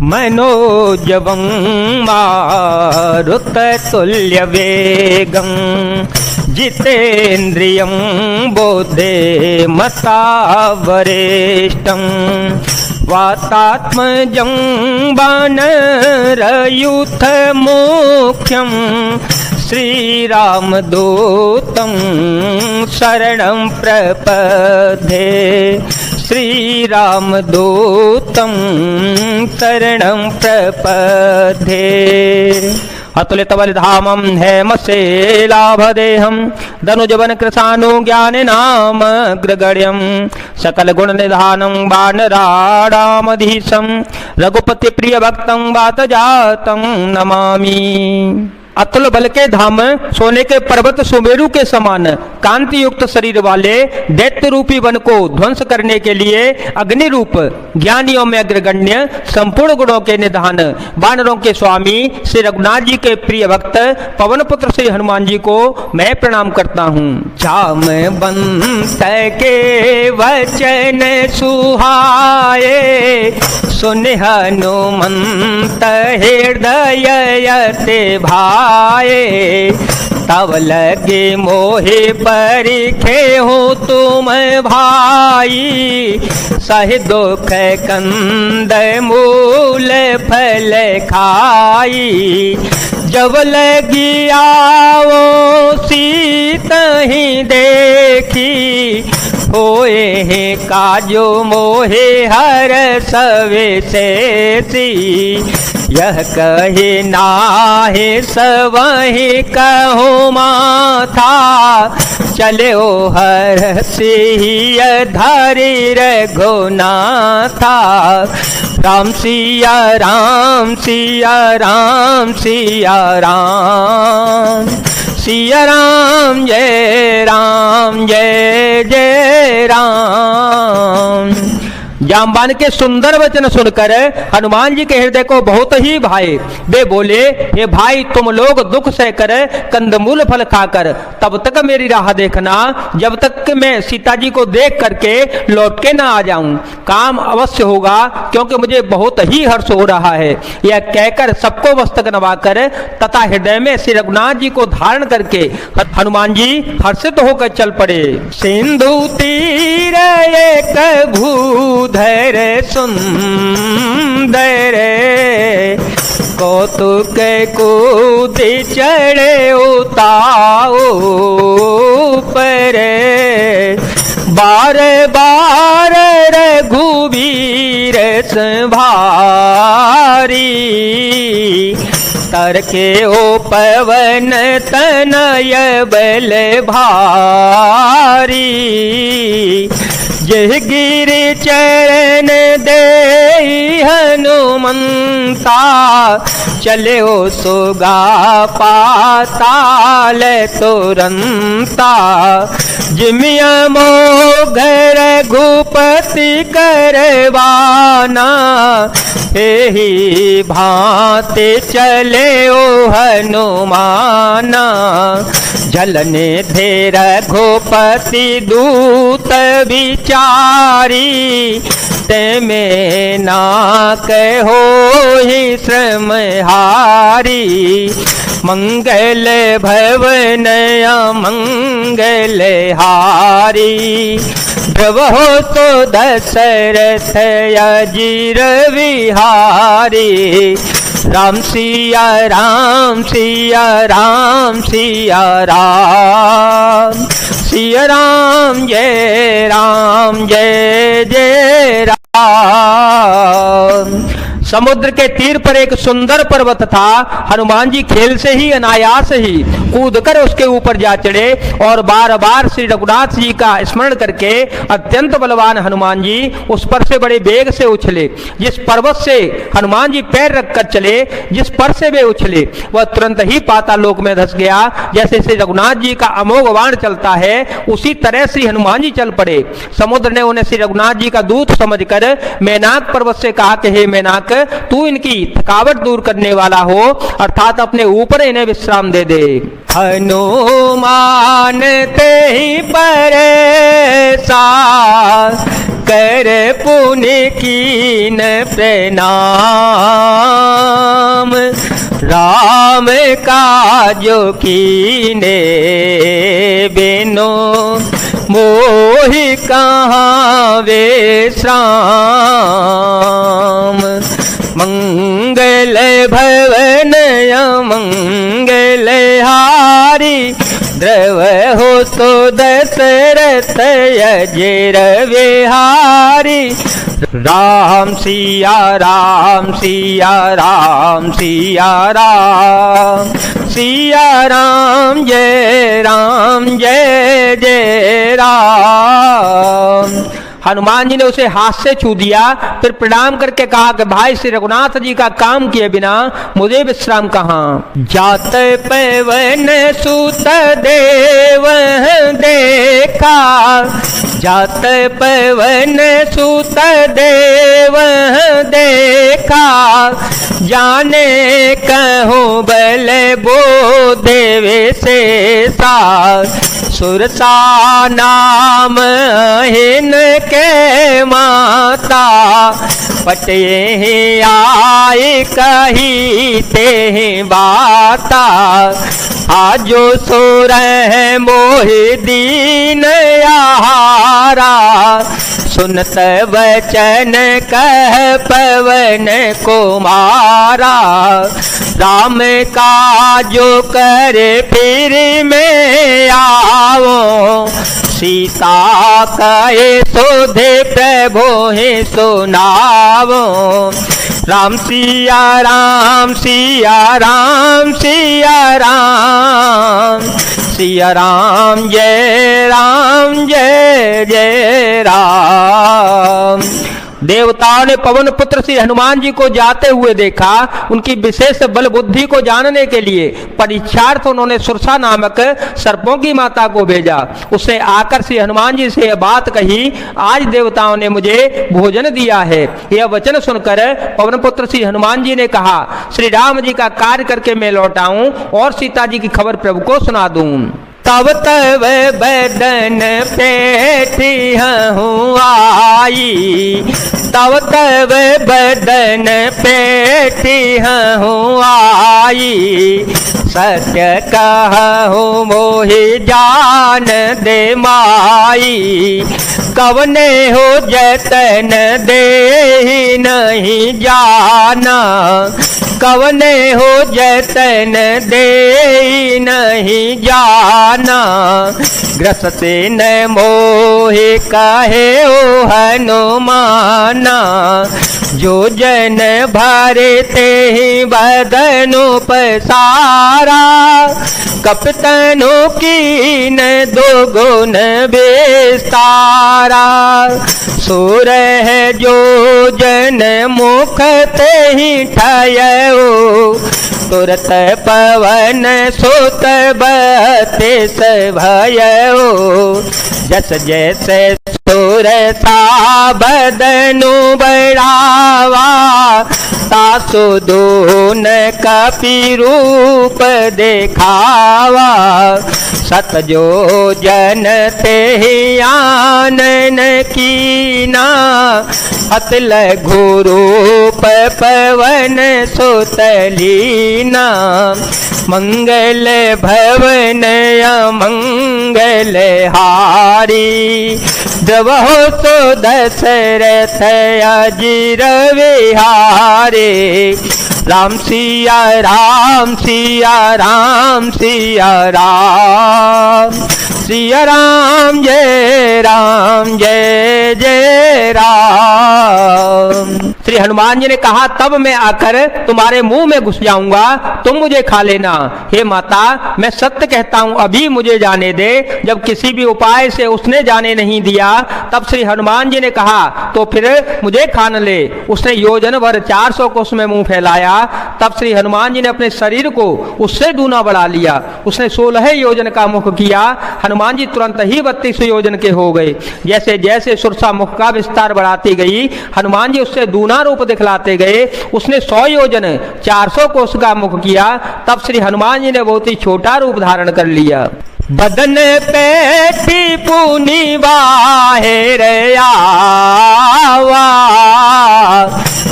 मनोजवं मारुततुल्यवेगं जितेन्द्रियं बोधे मतावरेष्टं वातात्मजं वानरयूथमुख्यं श्रीरामदूतं शरणं प्रपद्ये श्रीरामदूतं शरणं प्रपद्ये। अतुलितबलिधामं हेमशैलाभदेहं धनुजवन कृशानुज्ञाननामग्रगण्यं सकलगुणनिधानं वानराणामधीशं रघुपतिप्रियभक्तं वातजातं नमामि। अतुल बल के धाम, सोने के पर्वत सुमेरु के समान कांति युक्त शरीर वाले दैत्य रूपी वन को ध्वंस करने के लिए अग्नि रूप ज्ञानियों में अग्रगण्य संपूर्ण गुणों के निधान वानरों के स्वामी श्री रघुनाथ जी के प्रिय भक्त पवन पुत्र श्री हनुमान जी को मैं प्रणाम करता हूँ। जामवंत के वचन सुहाए सुन हनुमंत हृदय यते भाए तब लगे मोहे परिखे हो तुम भाई सह दुख कंद मूल फल खाई जब लगी आओ सीत ही देखी होए है काजो मोहे हर सवे से यह कहे नाहे सवही कहो माथा चले ओ हर सिंह धारी रघुनाथा राम सिया राम सिया राम सिया राम सिया राम जय जय राम। जामवान के सुंदर वचन सुनकर हनुमान जी के हृदय को बहुत ही भाए। वे बोले, हे भाई तुम लोग दुख सहकर कंदमूल फल खाकर तब तक मेरी राह देखना जब तक कि मैं सीता जी को देख करके लौट के ना आ जाऊं। काम अवश्य होगा क्योंकि मुझे बहुत ही हर्ष हो रहा है। यह कहकर सबको मस्तक नवाकर तथा हृदय में श्री रघुनाथ जी को धारण करके हनुमान जी हर्षित होकर चल पड़े। सिंधु तीर एक भूधर सुंदर कौतुक कूद चढ़े उताओ पर बार बार रघुवीर संभारी तरके ओ पवन तनय बल भारी जय गिरि चरण दे हनुमंता चले ओ सुगा पाताल तुरंता जिमिया मोघ रघुपति करवाना ही भांति चले ओ हनुमाना जलने धे रघुपति दूत विचारी ते में ना कहो ही श्रम हारी मंगल भवन मंगल हारी ध्रुवो तो दशरथ अजीर विहारी राम सिया राम सिया राम सिया राम सिया राम जय जय राम। समुद्र के तीर पर एक सुंदर पर्वत था। हनुमान जी खेल से ही अनायास ही कूदकर उसके ऊपर जा चढ़े और बार बार श्री रघुनाथ जी का स्मरण करके अत्यंत बलवान हनुमान जी उस पर से बड़े वेग से उछले। जिस पर्वत से हनुमान जी पैर रखकर चले, जिस पर से वे उछले वह तुरंत ही पाताल लोक में धस गया। जैसे श्री रघुनाथ जी का अमोघ बाण चलता है उसी तरह श्री हनुमान जी चल पड़े। समुद्र ने उन्हें श्री रघुनाथ जी का दूत समझकर मैनाक पर्वत से कहा कि हे मैनाक, तू इनकी थकावट दूर करने वाला हो, अर्थात अपने ऊपर इन्हें विश्राम दे दे। हनुमान ते ही परेशान कर पुण्य कीन प्रणाम। राम काजो कीने बिनो मोहि कहाँ विश्राम। मंगल भवन मंगल हारी द्रव हो तो दशरथ अजर विहारी। राम सिया राम सिया राम सिया राम सिया राम जय जय राम। हनुमान जी ने उसे हाथ से छू दिया, फिर प्रणाम करके कहा कि भाई श्री रघुनाथ जी का काम किए बिना मुझे विश्राम कहाँ। जात पवन सुत देव देखा, जात पवन सुत देव देखा, जाने कहूँ बल बो देव से सा। सुरसा नाम हिन के माता, पटे आए कही ते बाता। आजो सुर मोहि दीन आहारा, सुनत वचन कह पवन कुमारा। राम काजो कर फिर में आओ, सीता कहे सोधे प्रभु ही सुनावो। राम सिया राम सिया राम सिया राम सिया राम जय जय राम। देवताओं ने पवन पुत्र श्री हनुमान जी को जाते हुए देखा। उनकी विशेष बल बुद्धि को जानने के लिए परीक्षार्थ उन्होंने सुरसा नामक सर्पों की माता को भेजा। उसने आकर श्री हनुमान जी से यह बात कही, आज देवताओं ने मुझे भोजन दिया है। यह वचन सुनकर पवन पुत्र श्री हनुमान जी ने कहा, श्री राम जी का कार्य करके मैं लौटाऊं और सीता जी की खबर प्रभु को सुना दूं। तब तब बदन पेठी हूँ आई, तब तब बदन पेठी हूँ आई। सत्य कहूँ मोहि जान दे माई, कवने हो जतन दे नहीं जाना। कवने हो जतन दे नहीं जाना, ग्रसते न मोहि कहे ओ हनुमाना। जो जन भरते ही बदनु पसारा, कपतनु कीन दो गुण विस्तारा। सुर है जो जन मुख ते ही ठयऊ, तुरत पवन सुत बत्तीस भयऊ। जस जैसे सुर सा बदनु बढ़ावा, तासु दून कपि रूप देखावा। सत जो जन ते आनन कीना, अत लघु रूप पवन सुत लीना। मंगल भवन अमंगल हारी, द्रवहो सो दशरथ अजिर विहारे। राम सिया राम सिया राम सिया राम सिया राम जय जय राम। श्री हनुमान जी ने कहा, तब मैं आकर तुम्हारे मुंह में घुस जाऊंगा, तुम मुझे खा लेना। हे माता, मैं सत्य कहता हूं, अभी मुझे जाने दे। जब किसी भी उपाय से उसने जाने नहीं दिया, तब श्री हनुमान जी ने कहा, तो फिर मुझे खान ले। उसने योजन भर 400 कोस में मुंह फैलाया। तब श्री हनुमान जी ने अपने शरीर को उससे दूना बढ़ा लिया। उसने 16 योजन का मुख किया। हनुमान जी तुरंत ही 32 योजन के हो गए। जैसे जैसे सुरसा मुख का विस्तार बढ़ाती गई, हनुमान जी उससे दूना रूप दिखलाते गए। उसने 100 योजन 400 कोस का मुख किया। तब श्री हनुमान जी ने बहुत ही छोटा रूप धारण कर लिया। बदन पेठी पुनी बाहेर आवा,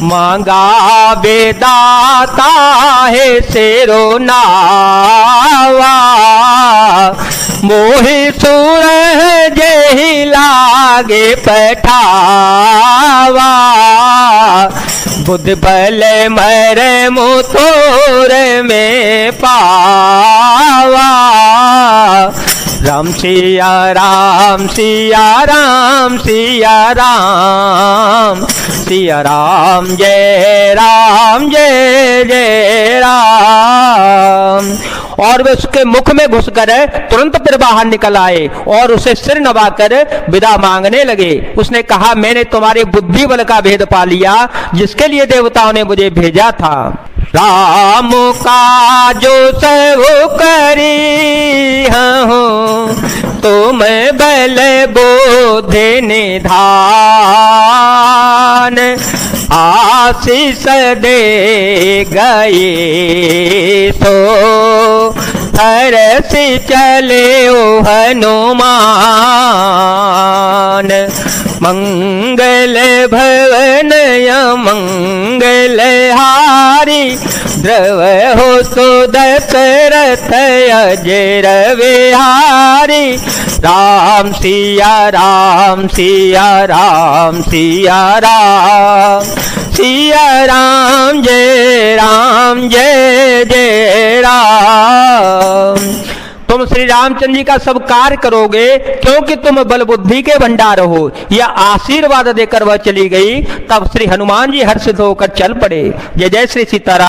मांगा बेदाता है शेरो नावा, मोहि सूर जेहि लागे पठावा, बुद्ध बल मर मुतोर में पावा। राम सिया राम सिया राम सिया राम, सिया राम जय जय राम। और वे उसके मुख में घुसकर तुरंत फिर बाहर निकल आए और उसे सिर नवाकर विदा मांगने लगे। उसने कहा, मैंने तुम्हारे बुद्धि बल का भेद पा लिया जिसके लिए देवताओं ने मुझे भेजा था। राम का जो सब करी हूँ, तुम बल बोध निधान, आशीष दे गए तो फरस चले ओ हनुमान। मंगल भवन मंगल हारी, द्रव हो तो दशरथ अजर विहारी। राम सिया राम सिया राम सिया राम, सिया राम जय जय राम। तुम श्री रामचंद्र जी का सब कार्य करोगे क्योंकि तुम बल बुद्धि के भंडार हो। यह आशीर्वाद देकर वह चली गई। तब श्री हनुमान जी हर्षित होकर चल पड़े। जय जय श्री सीताराम।